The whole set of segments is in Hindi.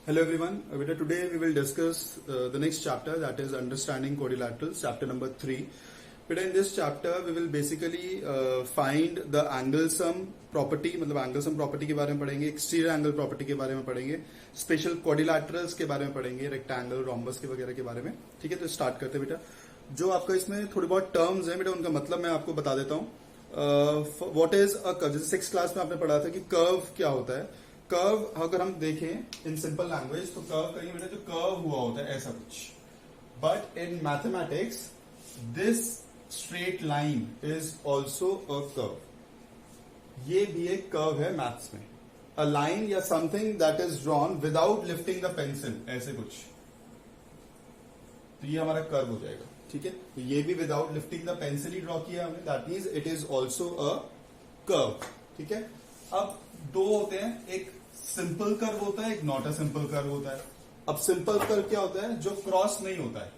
Hello everyone. Today we will discuss the next chapter, that is understanding quadrilaterals, chapter number 3. In this chapter we will basically find the angle sum property, मतलब angle sum property के बारे में पढ़ेंगे, exterior angle property के बारे में पढ़ेंगे, special quadrilaterals के बारे में पढ़ेंगे, rectangle, rhombus के वगैरह के बारे में. ठीक है, तो स्टार्ट करते हैं बेटा. जो आपका इसमें थोड़ी बहुत टर्म्स हैं बेटा, उनका मतलब मैं आपको बता देता हूँ. व्हाट इज अ कर्व, जैसे 6th क्लास में आपने पढ़ा था कि कर्व क्या होता है. कर्व अगर हम देखें इन सिंपल लैंग्वेज तो कर्व करेंगे बेटा, जो कर्व हुआ होता है ऐसा कुछ. But in mathematics this straight line is also a curve. ये भी एक कर्व है मैथ्स में. अ लाइन या something that is drawn without lifting the pencil, ऐसे कुछ. तो ये हमारा कर्व हो जाएगा. ठीक है, तो ये भी without lifting the pencil he draw किया हमने, that means it is also a curve. ठीक है, अब दो होते हैं, एक सिंपल कर्व होता है, एक नॉट अ सिंपल कर्व होता है. अब सिंपल कर्व क्या होता है, जो क्रॉस नहीं होता है.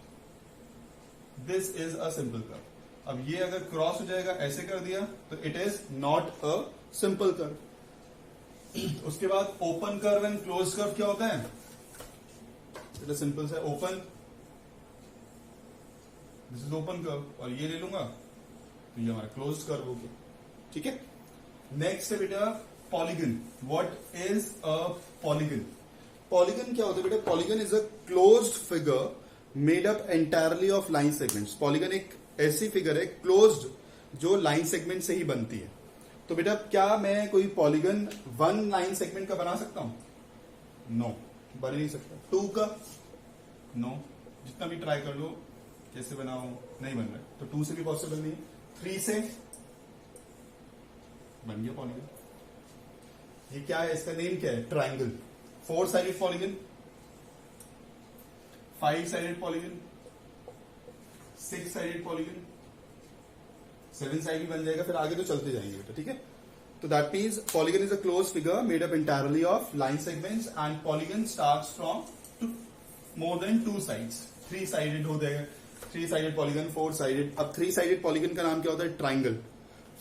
This is a simple curve. अब ये अगर क्रॉस हो जाएगा, ऐसे कर दिया, तो it is not a simple curve. उसके बाद open curve and close curve क्या होता है. इट सिंपल से open, this is open curve, और ये ले लूंगा तो ये हमारा क्लोज कर्व हो गया. ठीक है, नेक्स्ट है बेटा polygon. What is a polygon. Polygon क्या होता है बेटा, polygon is a closed figure made up entirely of line segments. Polygon एक ऐसी फिगर है क्लोज्ड जो लाइन सेगमेंट से ही बनती है. तो बेटा क्या मैं कोई पॉलीगन वन लाइन सेगमेंट का बना सकता हूं? नो, बन ही नहीं सकता. 2 का नो, जितना भी ट्राई कर लो कैसे बनाओ, नहीं बन रहा है. तो 2 से भी पॉसिबल नहीं. 3 से बन गया पॉलीगन. ये क्या है, इसका नेम क्या है, triangle. 4 sided polygon, 5 sided polygon, 6 sided polygon, 7 side बन जाएगा. फिर आगे तो चलते जाएंगे बेटा. ठीक है, तो that means polygon is a close figure made up entirely of line segments and polygon starts from more than 2 sides. 3 sided हो जाएगा, 3 साइडेड पॉलीगन, 4 साइडेड. अब 3 साइडेड पॉलीगन का नाम क्या होता है, ट्राइंगल.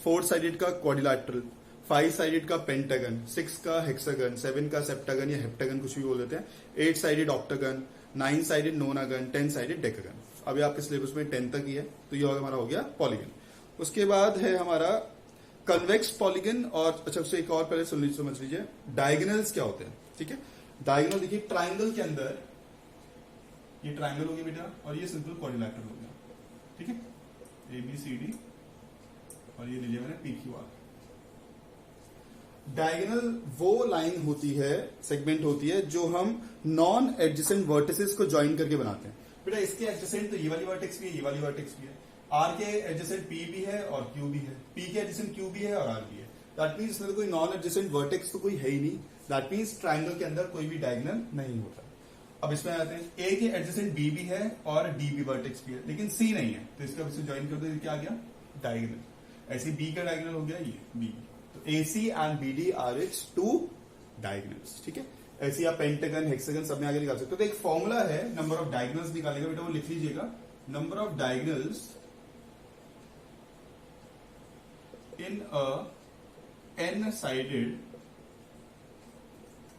4 साइडेड का क्वाड्रिलैटरल, 5 साइडेड का पेंटागन, 6 का हेक्सागन, 7 का सेप्टागन या हेप्टागन कुछ भी बोल देते हैं, 8 sided octagon, 9 sided नोनागन, 10 sided decagon. अभी आपके सिलेबस में 10 तक ही है, तो ये हमारा हो गया पॉलीगन. उसके बाद है हमारा कन्वेक्स पॉलीगन. और अच्छा, उससे एक और पहले समझ लीजिए डायगोनल्स क्या होते हैं. ठीक है, डायगोनल देखिए, ट्राइंगल के अंदर ये ट्राइंगल हो गया बेटा, और ये सिंपल क्वाड्रिलैटरल हो गया. ठीक है, ABCD, और ये लीजिए मैंने PQR. डायगोनल वो लाइन होती है, सेगमेंट होती है, जो हम नॉन एडजेसेंट वर्टिसेस को ज्वाइन करके बनाते हैं. बेटा इसके एडजेसेंट तो ये वाली वर्टेक्स भी है, ये वाली वर्टेक्स भी है. R के एडजेसेंट P भी है और Q भी है, P के एडजेसेंट Q भी है और R भी है. दैट मीन्स इसमें तो कोई नॉन एडजेसेंट वर्टेक्स तो कोई है ही नहीं. दैट मीन्स ट्राइंगल के अंदर कोई भी डायगोनल नहीं होता. अब इसमें आते हैं, A के एडजेसेंट B भी है और D भी वर्टेक्स भी है, लेकिन C नहीं है, तो इसका इसे ज्वाइन कर दो, क्या आ गया, डायगोनल. ऐसे B का डायगोनल हो गया ये B. तो AC and BD are its 2 diagonals. ठीक है, ऐसे आप पेंटागन, हेक्सागन सब में आगे निकाल सकते हो. तो एक फॉर्मूला है नंबर ऑफ डायगोनल्स निकालेगा बेटा, वो लिख लीजिएगा. Number of diagonals in a n sided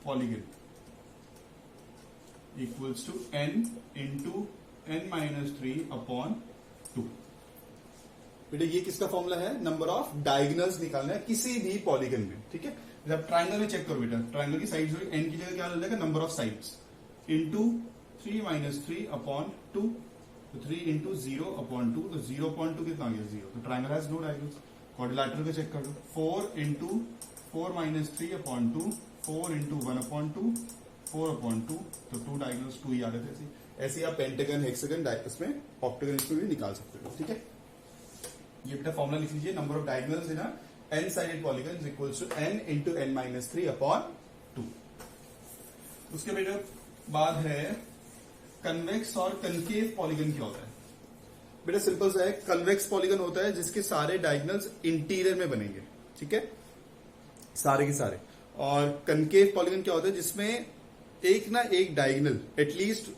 polygon equals to n into n-3 upon 2. बेटा ये किसका फॉर्मूला है, नंबर ऑफ डायगोनल्स निकालना है किसी भी पॉलीगन में. ठीक है, जब ट्राइंगल में चेक करो बेटा, ट्राइंगल की साइड्स होगी, n की जगह क्या हो जाएगा, number of sides into 3-3 upon 2. तो 3 इंटू 0 अपॉन 2, तो 0.2 कितना आ गया, 0. तो triangle has no diagonals. Quadrilateral का चेक कर लो, 4 into 4-3 upon 2, 4 into 1 upon 2, 4 upon 2, तो 2 डायगोनल्स 2 ही आ रहे थे. ऐसे आप पेंटागन, हेक्सागन, इसमें ऑक्टागन इसमें भी निकाल सकते हो. ठीक है, ये बेटा फॉर्मूला लिख लीजिए, number of diagonals in n sided polygon is equals to n into n-3 upon 2. उसके बेटा बाद है कन्वेक्स और कनकेव पॉलीगन. क्या होता है बेटा, सिंपल सा है. कन्वेक्स पॉलीगन होता है जिसके सारे डायगोनल्स इंटीरियर में बनेंगे. ठीक है, सारे के सारे. और कनकेव पॉलीगन क्या होता है, जिसमें एक ना एक डायगोनल, एटलीस्ट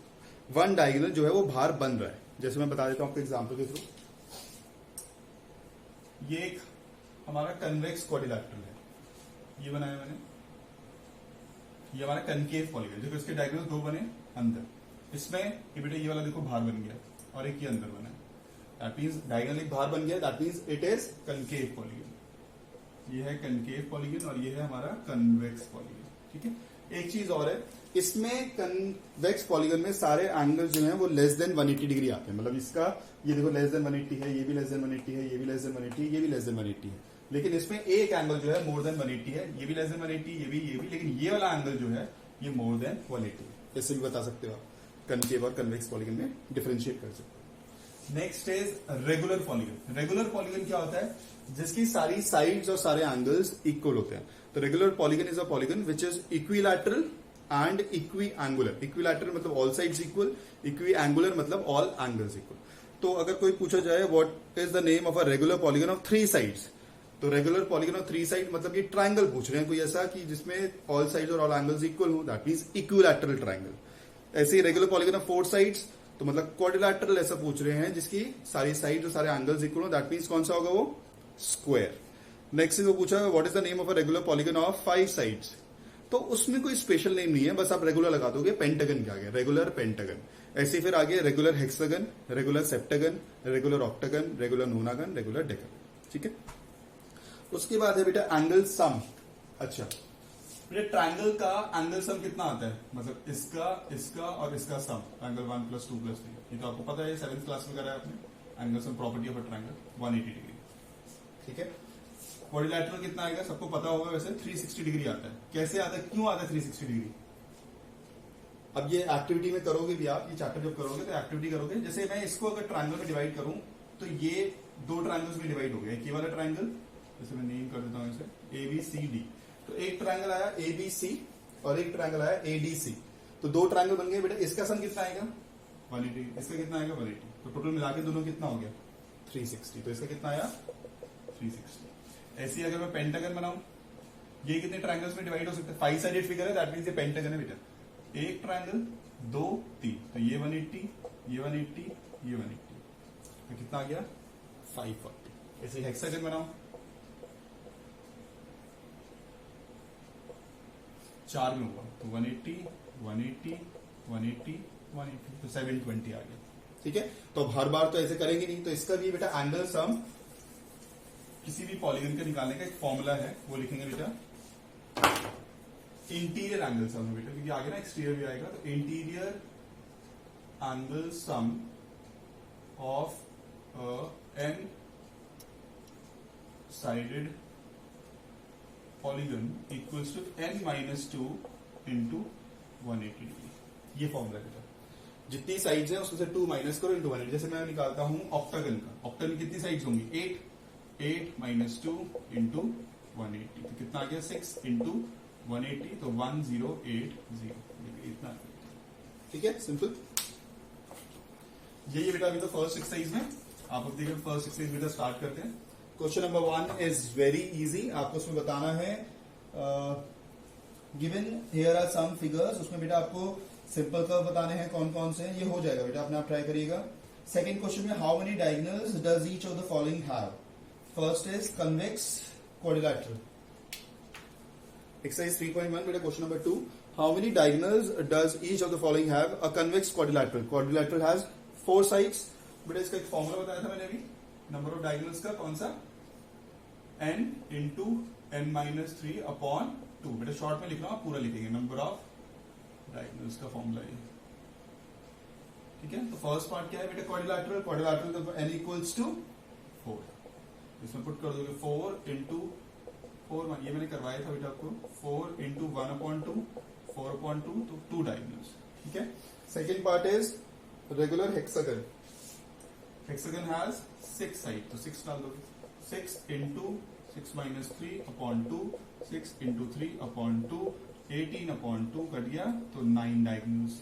वन डायगोनल जो है वो बाहर बन रहा है. जैसे मैं बता देता हूं आपको एग्जांपल के थ्रू. ये एक हमारा कन्वेक्स क्वाड्रिलैटरल है, ये बनाया मैंने. ये हमारा कनकेव पॉलीगन, देखो इसके डायगोनल दो बने अंदर, इसमें ये बेटा ये वाला देखो बाहर बन गया और एक ये अंदर बना है, दैट मींस डायगोनल एक बाहर बन गया, that means it is concave polygon. ये है कनकेव पॉलीगन और ये है हमारा कन्वेक्स पॉलीगन, ठीक है। एक चीज और है, इसमें कन्वेक्स पॉलीगन में सारे एंगल जो हैं वो लेस देन 180 डिग्री आते हैं, मतलब इसका ये देखो लेस देन 180 है, ये भी लेस देन 180 है, ये भी लेस देन 180 है, ये भी लेस देन 180 है, लेकिन इसमें एक एंगल जो है मोर देन 180 है, ये भी लेस देन 180, ये भी, लेकिन ये वाला एंगल जो है ये मोर देन 180 है। ऐसे भी बता सकते हो आप, कनकेव और कन्वेक्स पॉलीगन में डिफरेंशिएट कर सकते हो। Next is regular polygon. Regular polygon क्या होता है, जिसकी सारी साइड्स और सारे एंगल्स इक्वल होते हैं। तो regular polygon is a polygon which is equilateral and equiangular. Equilateral मतलब all sides equal, equiangular मतलब ऑल एंगल्स इक्वल। तो अगर कोई पूछा जाए what is the name of a regular polygon of 3 sides, तो रेगुलर पॉलीगन ऑफ 3 साइड मतलब ये ट्राइंगल पूछ रहे हैं कोई ऐसा कि जिसमें ऑल साइड्स और ऑल एंगल्स इक्वल हो, दैट मींस इक्विलैटरल ट्राइंगल। ऐसे ही रेगुलर पॉलीगन ऑफ 4 साइड्स तो मतलब क्वाड्रिलैटरल ऐसा पूछ रहे हैं जिसकी सारी साइड्स और सारे एंगल्स इक्वल हो, दैट मींस कौन सा होगा वो, स्क्वायर। नेक्स्ट वो पूछा what is the name of a regular polygon of 5 sides, तो उसमें कोई स्पेशल नेम नहीं है, बस आप रेगुलर लगा दोगे, पेंटागन क्या गया, रेगुलर पेंटागन। ऐसे फिर आगे regular hexagon, regular septagon, regular octagon, regular नोनागन, regular decagon, ठीक है। उसके बाद है बेटा एंगल सम। अच्छा बेटा ट्राइंगल का एंगल सम कितना आता है, मतलब इसका, इसका और इसका सम, एंगल 1 + 2 + 3, ये तो आपको पता है, 7th क्लास में करा है आपने। Angle sum property of a triangle 180 degree, ठीक है। क्वाड्रिलैटरल कितना आएगा सबको पता होगा, वैसे 360 डिग्री आता है। कैसे आता है, क्यों आता है 360 डिग्री? अब ये एक्टिविटी में करोगे भी आप, ये चैप्टर जब करोगे तो एक्टिविटी करोगे, जैसे मैं इसको अगर ट्राइंगल में डिवाइड करूं तो ये 2 ट्राइंगल्स में डिवाइड हो गया। ये वाला ट्राइंगल, जैसे मैं नेम कर देता हूं इसे ABCD, तो एक ट्राइंगल आया ABC और एक ट्राइंगल आया ADC, तो 2 ट्राइंगल बन गए। बेटा इसका सम कितना आएगा 180, इसका कितना आएगा 180, तो टोटल मिला के दोनों कितना हो गया 360, तो इसका कितना आया 360। ऐसे ही अगर मैं पेंटागन बनाऊं, ये कितने ट्राइंगल्स में डिवाइड हो सकते हैं, 5 साइडेड फिगर है, दैट मींस ये पेंटागन है बेटा। एक ट्राइंगल 2 3, तो ये 180, ये 180, ये 180, तो कितना आ गया 540। ऐसे हेक्सागन बनाओ, 4 में होगा तो 180, 180, 180, 180, तो 720 आ गया, ठीक है। तो हर बार तो ऐसे करेंगे नहीं, तो इसका भी बेटा एंगल सम किसी भी पॉलीगन का निकालने का एक फॉर्मूला है, वो लिखेंगे बेटा इंटीरियर एंगल सम है बेटा, क्योंकि आगे ना एक्सटीरियर भी आएगा, तो interior angle sum of n sided polygon equals to n-2 into 180 degree. ये फॉर्मूला है बेटा, जितनी साइड्स है उसमें से 2 माइनस करो इंटू 180। जैसे मैं निकालता हूं ऑक्टागन का, ऑक्टागन कितनी साइड्स होंगी 8 माइनस 2 इंटू 180, तो कितना आ गया 6 इंटू 180, तो 1080, इतना, ठीक है, सिंपल। यही बेटा अभी तो फर्स्ट एक्सरसाइज में, आप अब देखिए फर्स्ट एक्सरसाइज बेटा स्टार्ट करते हैं। Question number 1 is very easy, आपको उसमें बताना है given here are some figures, उसमें बेटा आपको सिंपल कर्व बताने हैं कौन कौन से हैं, ये हो जाएगा बेटा, अपने आप ट्राई करिएगा। सेकंड क्वेश्चन में how many diagonals does each of the following have, first is convex quadrilateral. Exercise 3.1 बेटा question number 2, how many diagonals does each of the following have a convex quadrilateral. Quadrilateral has 4 sides. बेटा इसका एक फॉर्मूला बताया था मैंने अभी, नंबर ऑफ डायगोनल्स का, कौन सा, n इंटू n-3 अपॉन 2। बेटा शॉर्ट में लिख रहा हूं, पूरा लिखेंगे, नंबर ऑफ डायगोनल्स का फॉर्मूला ये, ठीक है। तो फर्स्ट पार्ट क्या है बेटा, क्वाड्रिलैटरल, क्वाड्रिलैटरल तो n इक्वल्स टू 4, इसमें पुट कर दोगे 4 इंटू 4, ये मैंने करवाया था बेटा आपको, 4 इंटू 1/2, 4/2, तो 2 डायगोनल्स, ठीक है। Second part is regular hexagon, hexagon has 6 side, तो 6 डाल दोगे, 6 into 6 minus 3 upon 2, 6 into 3 upon 2, 18/2 cut गया, तो 9 डायगोनल्स।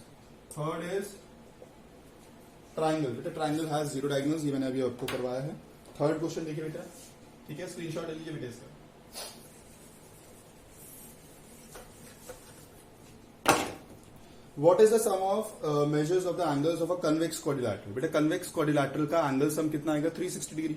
थर्ड इज ट्राइंगल, बेटा ट्राइंगल हैज 0 डायगोनल्स, ये मैंने अभी आपको करवाया है। थर्ड क्वेश्चन देखिए बेटा, ठीक है, स्क्रीनशॉट ले लीजिए बेटा इसका। What is the sum of measures of the angles of a convex quadrilateral? बेटा convex quadrilateral का एंगल सम कितना आएगा 360 डिग्री।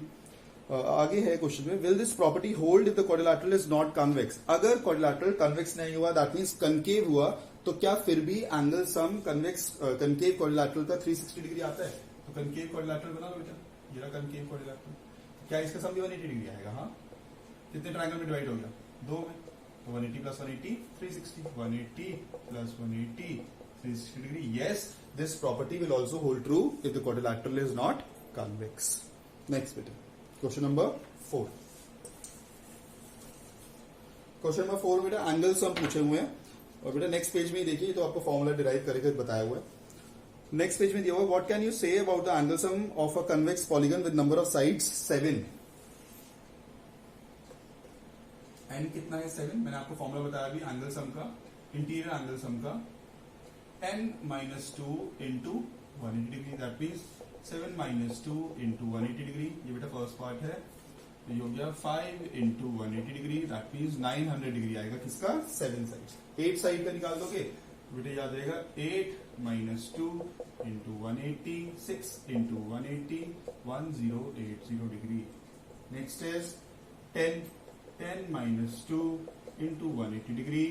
आगे है क्वेश्चन में, will this property hold if the quadrilateral is not convex. अगर क्वाड्रिलैटरल कन्वेक्स नहीं हुआ, दैट मीन्स कनकेव हुआ, तो क्या फिर भी angle sum convex concave quadrilateral का 360 डिग्री आता है? तो कनकेव क्वाड्रिलैटरल बना लो बेटा, ये रहा कनकेव क्वाड्रिलैटरल। क्या इसका सम भी 180 डिग्री आएगा? हाँ। कितने ट्रायंगल में डिवाइड हो गया? 2 में। तो 180 plus 180 360, 180 plus 180 360 degree. Yes, this property will also hold true if the quadrilateral is not convex. Next बेटा क्वेश्चन नंबर 4। क्वेश्चन नंबर 4 बेटा एंगल सम पूछे हुए हैं, और बेटा नेक्स्ट पेज में ही देखिए, तो आपको फॉर्मूला डिराइव करके बताया हुआ है। नेक्स्ट पेज में दिया हुआ, what can you say about the angle sum of a convex polygon with number of sides 7। N कितना है? 7। मैंने आपको फॉर्मूला बताया अभी एंगल सम का, इंटीरियर एंगल सम का, n minus 2 into 180 degree, that means 7 minus 2 into 180 degree. ये बेटा फर्स्ट पार्ट है। ये हो गया 5 into 180 degree, that means 900 degree आएगा। किसका? 7 साइड। 8 साइड का निकाल दोगे बेटा, याद रहेगा 8 minus 2 into 180, 6 into 180, 1080 degree. Next is 10 minus 2 into 180 degree,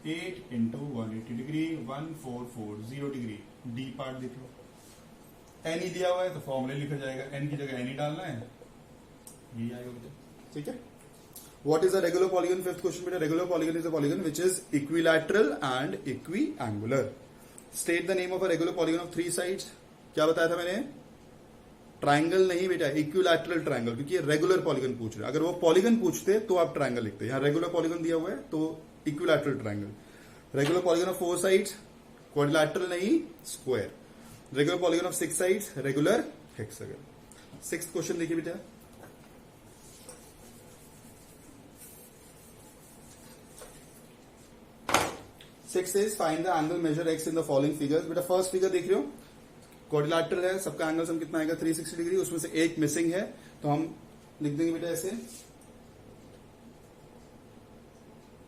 8 into 180 degree, 1440 degree. D part देख लो, एन ही दिया हुआ है तो फॉर्मूले लिखा जाएगा, एन की जगह एन ही डालना है, यही आएगा बेटा। ठीक है। What is a regular polygon? Fifth question बेटा, regular polygon is a polygon which is equilateral and equiangular. State the name of a regular polygon of 3 sides. क्या बताया था मैंने? ट्राइंगल नहीं बेटा, इक्विलैटरल ट्राइंगल, क्योंकि ये रेगुलर पॉलीगन पूछ रहे हैं। अगर वो पॉलीगन पूछते तो आप ट्राइंगल लिखते हैं, यहाँ रेगुलर पॉलीगन दिया हुआ है तो equilateral triangle. Regular polygon of 4 sides, quadrilateral नहीं, square. Regular polygon of 6 sides, regular hexagon. 6th question देखिए बेटा, six is find the angle measure x in the following figures. बेटा फर्स्ट फिगर देख रहे हो, क्वाड्रिलैटरल है, सबका एंगल सम कितना आएगा? 360 डिग्री। उसमें से एक मिसिंग है तो हम लिख देंगे बेटा ऐसे,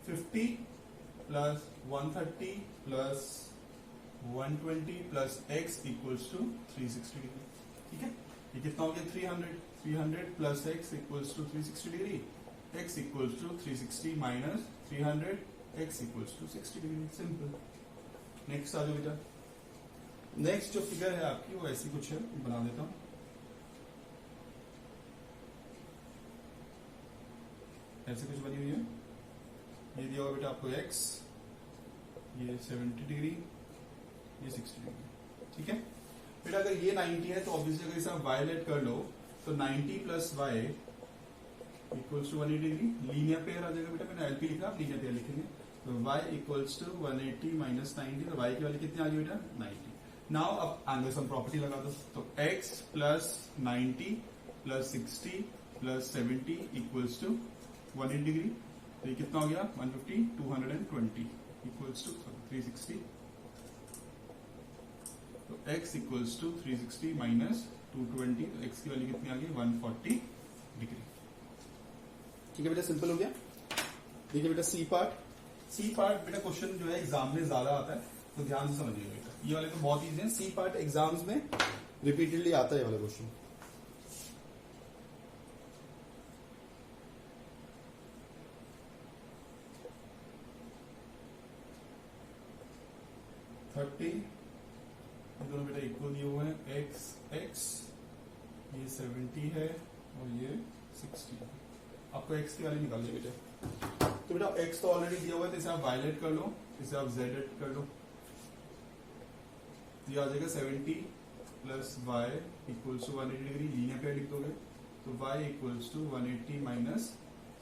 50 plus 130 plus 120 plus x equals to 360 degree. ठीक है, ये कितना हो गया? 300 plus x equals to 360 degree, x equals to 360 minus 300, x equals to 60 degree. Simple. Next आ जाओ बेटा। नेक्स्ट जो फिगर है आपकी वो ऐसी कुछ है, बना देता हूं। ऐसे कुछ बनी हुई है, ये दिया हुआ बेटा आपको x, ये 70 डिग्री, ये 60 डिग्री। ठीक है बेटा, अगर ये 90 है तो ऑब्वियसली अगर इसे आप y लेट कर लो तो 90 plus y equals to 180 degree. Linear pair आ जाएगा बेटा, मैंने एलपी लिखा, आप लीनियर पेयर लिखेंगे तो y इक्वल्स टू 180 माइनस 90, तो y की वैल्यू कितनी आ गई बेटा? 90। नाउ अब एंगल सम प्रॉपर्टी लगा दो, तो x plus 90 plus 60 plus 70 equals to 180 degree. तो ये कितना हो गया? 150, 220 इक्वल्स टू 360। तो x इक्वल्स टू 360 माइनस 220, तो x की वैल्यू कितनी आ गई? 140 डिग्री। ठीक है बेटा, सिंपल हो गया। देखिए बेटा सी पार्ट बेटा क्वेश्चन जो है एग्जाम में ज्यादा आता है, तो ध्यान से समझिएगा बेटा। ये वाले तो बहुत इजी है, सी पार्ट एग्जाम्स में रिपीटेडली आता है ये वाला क्वेश्चन। दोनों बेटा इक्वल दिए हुए हैं, x ये 70 है और ये 60 है। आपको x की वैल्यू निकालिए बेटा। तो बेटा x तो ऑलरेडी दिया हुआ है, तो इसे आप वायलेट कर लो, इसे आप z कर लो। ये आ जाएगा 70 plus y equals to 180 degree. Linear pair लिख दोगे तो y इक्वल्स टू 180 माइनस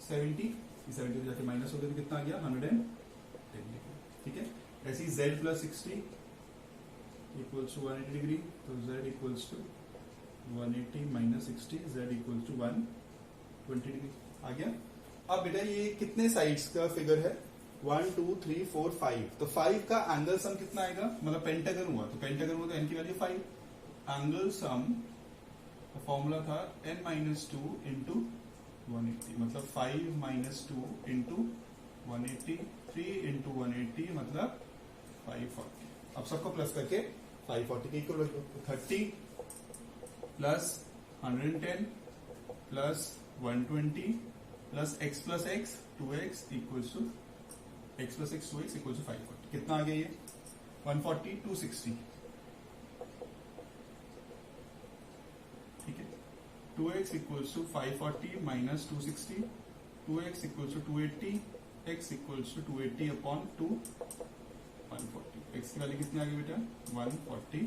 70, 70 जाके माइनस हो गया तो कितना आ गया? 110। ठीक है, ऐसे ही z plus 60 equals to 180 degree, तो z equals to 180 minus 60, z equals to 120 degree आ गया। अब बेटा ये कितने साइड्स का फिगर है? 1 2 3 4 5। तो 5 का एंगल सम कितना आएगा? मतलब पेंटागन हुआ, तो पेंटागन हुआ तो n की वैल्यू 5। एंगल सम फॉर्मूला था n माइनस 2 इंटू 180, मतलब 5 माइनस 2 इंटू 180, 3 इंटू 180 मतलब 540। अब सबको प्लस करके 540 के equal 30 plus 110 plus 120 plus x plus X 2x equals to x plus X 2x equals to 540। कितना आ गया ये 140 260, ठीक है। 2x equals to 540 minus 260, 2x equals to 280, x equals to 280 upon 2 140। x की वैल्यू कितनी आ गई बेटा 140,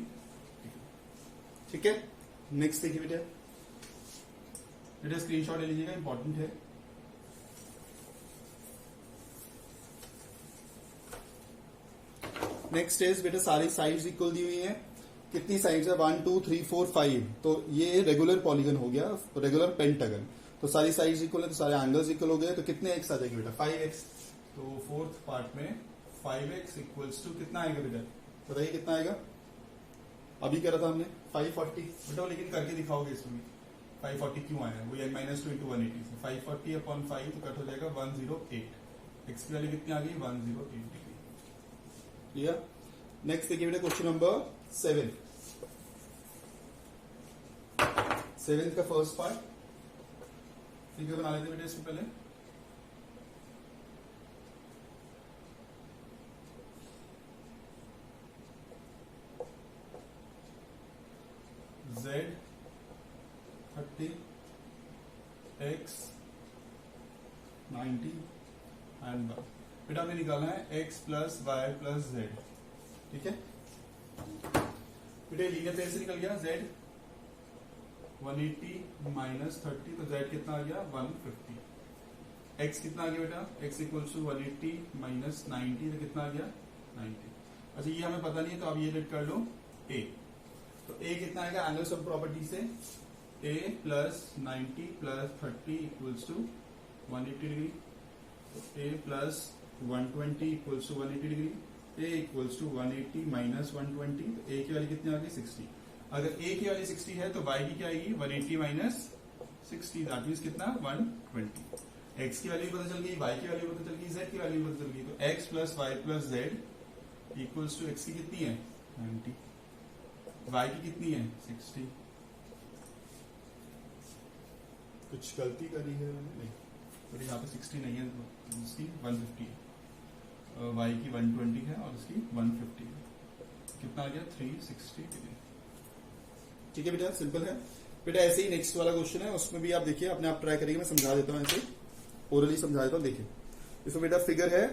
ठीक है। नेक्स्ट देखिए बेटा स्क्रीनशॉट ले लीजिएगा, इंपॉर्टेंट है। नेक्स्ट इज बेटा सारी साइड्स इक्वल दी हुई हैं। कितनी साइड्स है 1 2 3 4 5, तो ये रेगुलर पॉलीगन हो गया, रेगुलर पेंटागन। तो सारी साइड्स इक्वल है तो सारे एंगल्स इक्वल हो गए, तो कितने एक्स आ जाएंगे बेटा 5x। तो फोर्थ पार्ट में 5x इक्वल्स टू कितना आएगा बेटा, बताइए कितना आएगा। अभी क्या रहा था हमने 540 बेटा, लेकिन करके दिखाओगे इसमें 540 क्यों आया, वो -2 into 180 से 540 अपॉन 5 तो कट हो जाएगा 108। एक्स की वैल्यू कितनी आ गई 108 डिग्री। क्लियर। नेक्स्ट देखिए बेटा क्वेश्चन नंबर 7 का फर्स्ट पार्ट फिगर बना लेते बेटा इसमें पहले। Z 30 X 90 and y। बेटा हमें निकालना है x plus Y plus z, ठीक है। बेटा लीनियर पेयर से निकल गया z 180 माइनस 30, तो z कितना आ गया 150। x कितना आ गया बेटा x इक्वल्स टू 180 माइनस 90, तो कितना आ गया 90। अच्छा ये हमें पता नहीं है तो आप ये रेड कर लो a। तो a कितना आएगा एंगल सम प्रॉपर्टी से a plus 90 plus 30 equals to 180 degree. तो a plus 120 equals to 180 degree, a equals to 180 minus 120, तो a की वैल्यू कितनी आ गई 60। अगर a की वैल्यू 60 है तो y की क्या आएगी 180 माइनस 60, दैट मींस कितना 120। x की वैल्यू पता चल गई, y की वैल्यू पता चल गई, z की वैल्यू पता चल गई, तो x plus Y plus z equals to x की कितनी है 90, y की कितनी है 60। कुछ गलती करी है नहीं, तो यहाँ पे 60 नहीं है, इसकी 150 है, y की 120 है और इसकी 150 है। कितना आ गया 360 डिग्री, ठीक है बेटा। सिंपल है बेटा। ऐसे ही नेक्स्ट वाला क्वेश्चन है, उसमें भी आप देखिए अपने आप ट्राई करिए, मैं समझा देता हूँ, ऐसे ओरली समझा देता हूँ। देखिए इसमें बेटा फिगर है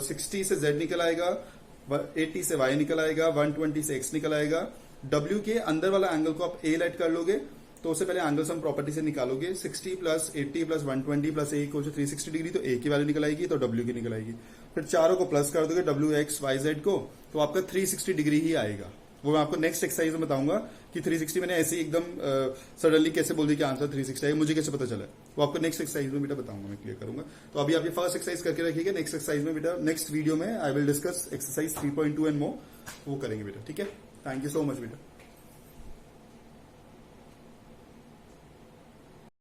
60 से z निकल आएगा, 80 से y निकल आएगा, 120 से x निकल आएगा। w के अंदर वाला एंगल को आप a लेट कर लोगे, तो उससे पहले एंगल सम प्रॉपर्टी से निकालोगे। 60 plus 80 plus 120 plus a equal to 360 degree, तो a की वैल्यू निकल आएगी, तो w की निकल आएगी। फिर चारों को प्लस कर दोगे w x y z को, तो आपका 360 डिग्री ही आएगा। वो मैं आपको नेक्स्ट एक्सरसाइज में बताऊंगा कि 360 मैंने ऐसे ही एकदम सडनली कैसे बोल दी कि आंसर 360 है, मुझे कैसे पता चला, वो आपको नेक्स्ट एक्सरसाइज में बेटा बताऊंगा, मैं क्लियर करूंगा। तो अभी आप ये फर्स्ट एक्सरसाइज करके रखिएगा, नेक्स्ट एक्सरसाइज में बेटा नेक्स्ट वीडियो में I will discuss exercise 3.2 and more, वो करेंगे बेटा, ठीक है। थैंक यू सो मच बेटा।